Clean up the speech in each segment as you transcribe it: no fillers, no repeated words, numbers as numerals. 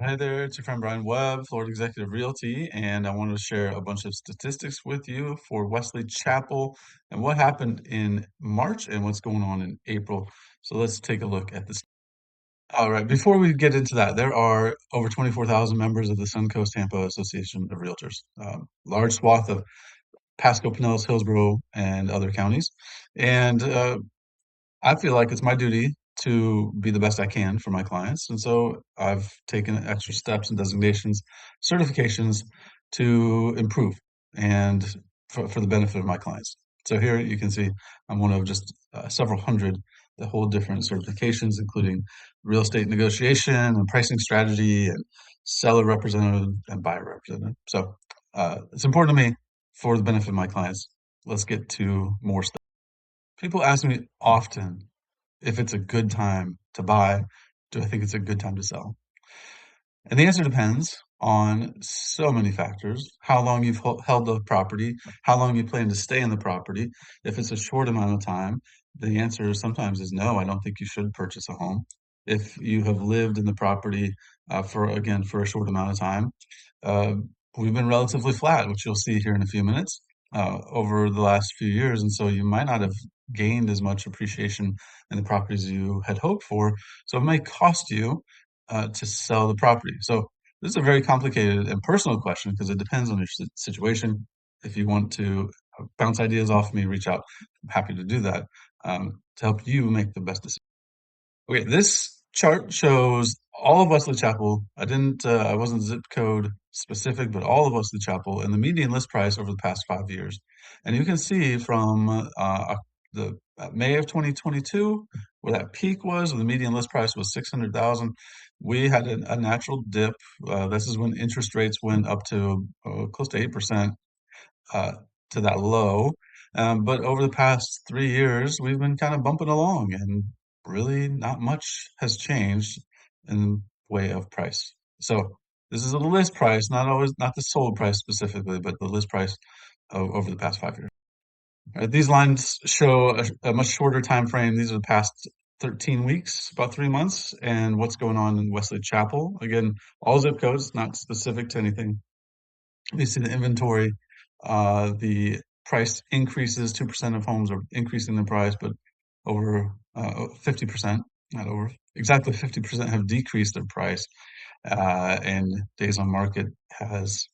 Hi there, it's your friend Brian Webb, Florida Executive Realty, and I wanted to share a bunch of statistics with you for Wesley Chapel and what happened in March and what's going on in April. So let's take a look at this. All right, before we get into that, there are over 24,000 members of the Suncoast Tampa Association of Realtors, large swath of Pasco, Pinellas, Hillsborough, and other counties. And I feel like it's my duty to be the best I can for my clients. And so I've taken extra steps and designations, certifications to improve and for the benefit of my clients. So here you can see I'm one of just several hundred that hold different certifications, including real estate negotiation and pricing strategy and seller representative and buyer representative. So it's important to me for the benefit of my clients. Let's get to more stuff. People ask me often if it's a good time to buy, do I think it's a good time to sell? And the answer depends on so many factors. How long you've held the property, how long you plan to stay in the property. If it's a short amount of time, the answer sometimes is no, I don't think you should purchase a home. If you have lived in the property for a short amount of time, uh, we've been relatively flat, which you'll see here in a few minutes, over the last few years. And so you might not have gained as much appreciation in the properties you had hoped for. So it may cost you to sell the property. So this is a very complicated and personal question because it depends on your situation. If you want to bounce ideas off me, reach out. I'm happy to do that to help you make the best decision. Okay, this chart shows all of Wesley Chapel. I wasn't zip code specific, but all of Wesley Chapel and the median list price over the past 5 years. And you can see from the May of 2022, where that peak was, where the median list price was 600,000. We had a natural dip. This is when interest rates went up to close to 8% uh, to that low. But over the past 3 years, we've been kind of bumping along, and really not much has changed in the way of price. So this is a list price, not the sold price specifically, but the list price over the past 5 years. Right, these lines show a much shorter time frame. These are the past 13 weeks, about 3 months, and what's going on in Wesley Chapel. Again, all zip codes, not specific to anything. You see the inventory, the price increases, 2% of homes are increasing the price, but over 50%, not over, exactly 50% have decreased their price. And days on market has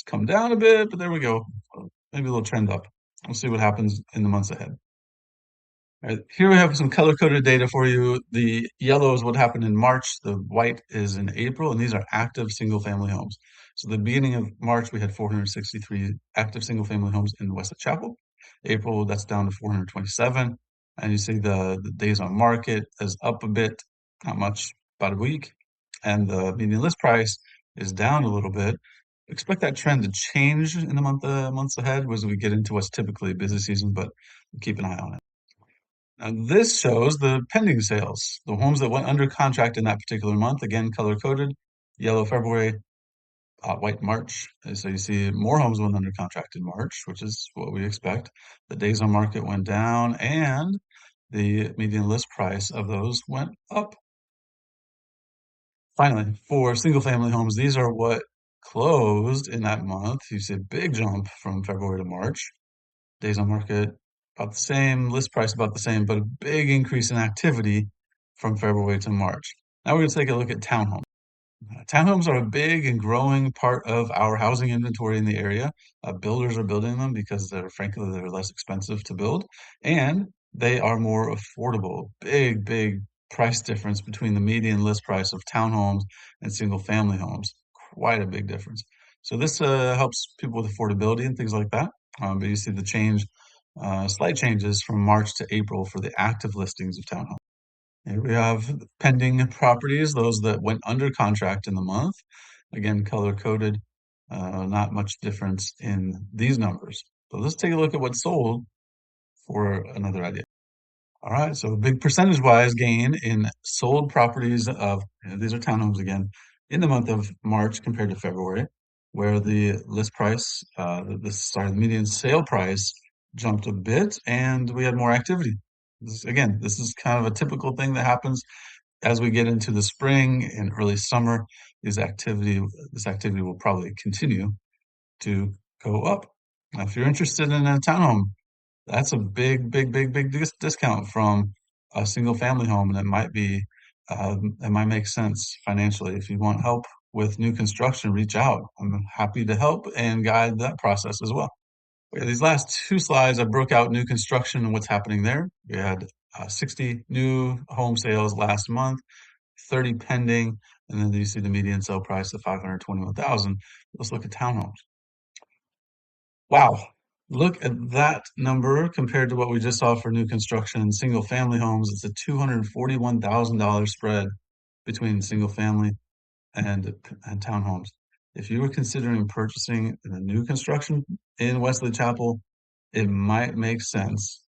come down a bit, but there we go. Maybe a little trend up. We'll see what happens in the months ahead. All right, here we have some color-coded data for you. The yellow is what happened in March, the white is in April, and these are active single-family homes. So the beginning of March, we had 463 active single-family homes in West Chapel. April, that's down to 427. And you see the days on market is up a bit, not much, about a week. And the median list price is down a little bit. Expect that trend to change in the months ahead as we get into what's typically a busy season, but keep an eye on it. Now, this shows the pending sales, the homes that went under contract in that particular month, again, color coded, yellow February, white March. And so you see more homes went under contract in March, which is what we expect. The days on market went down and the median list price of those went up. Finally, for single family homes, these are what closed in that month. You see a big jump from February to March. Days on market about the same, list price about the same, but a big increase in activity from February to March. Now we're going to take a look at townhomes. Townhomes are a big and growing part of our housing inventory in the area. Builders are building them because frankly, they're less expensive to build and they are more affordable. Big price difference between the median list price of townhomes and single family homes. Quite a big difference. So this helps people with affordability and things like that. But you see the slight changes from March to April for the active listings of townhomes. Here we have pending properties, those that went under contract in the month. Again, color coded, not much difference in these numbers. So let's take a look at what's sold for another idea. All right, so a big percentage-wise gain in sold properties these are townhomes again, in the month of March compared to February, where the list price, the median sale price jumped a bit and we had more activity. This is kind of a typical thing that happens as we get into the spring and early summer, these activity this activity will probably continue to go up. Now, if you're interested in a townhome, that's a big discount from a single family home, and it might make sense financially. If you want help with new construction, reach out. I'm happy to help and guide that process as well. Okay, these last two slides, I broke out new construction and what's happening there. We had 60 new home sales last month, 30 pending, and then you see the median sale price of 521,000. Let's look at townhomes. Wow. Look at that number compared to what we just saw for new construction and single family homes. It's a $241,000 spread between single family and townhomes. If you were considering purchasing the new construction in Wesley Chapel, it might make sense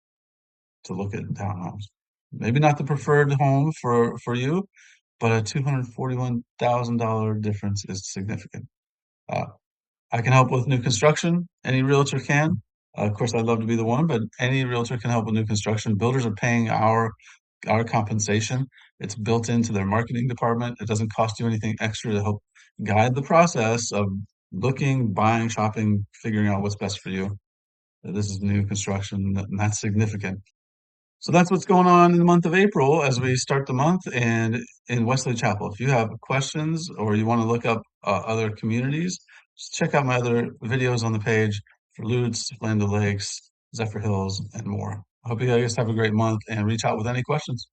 to look at townhomes. Maybe not the preferred home for you, but a $241,000 difference is significant. Uh, I can help with new construction. Any realtor can. Of course, I'd love to be the one, but any realtor can help with new construction. Builders are paying our compensation. It's built into their marketing department. It doesn't cost you anything extra to help guide the process of looking, buying, shopping, figuring out what's best for you. This is new construction, and that's significant. So that's what's going on in the month of April as we start the month and in Wesley Chapel. If you have questions or you want to look up other communities, just check out my other videos on the page for Lutz, Land Lakes, Zephyr Hills, and more. I hope you guys have a great month and reach out with any questions.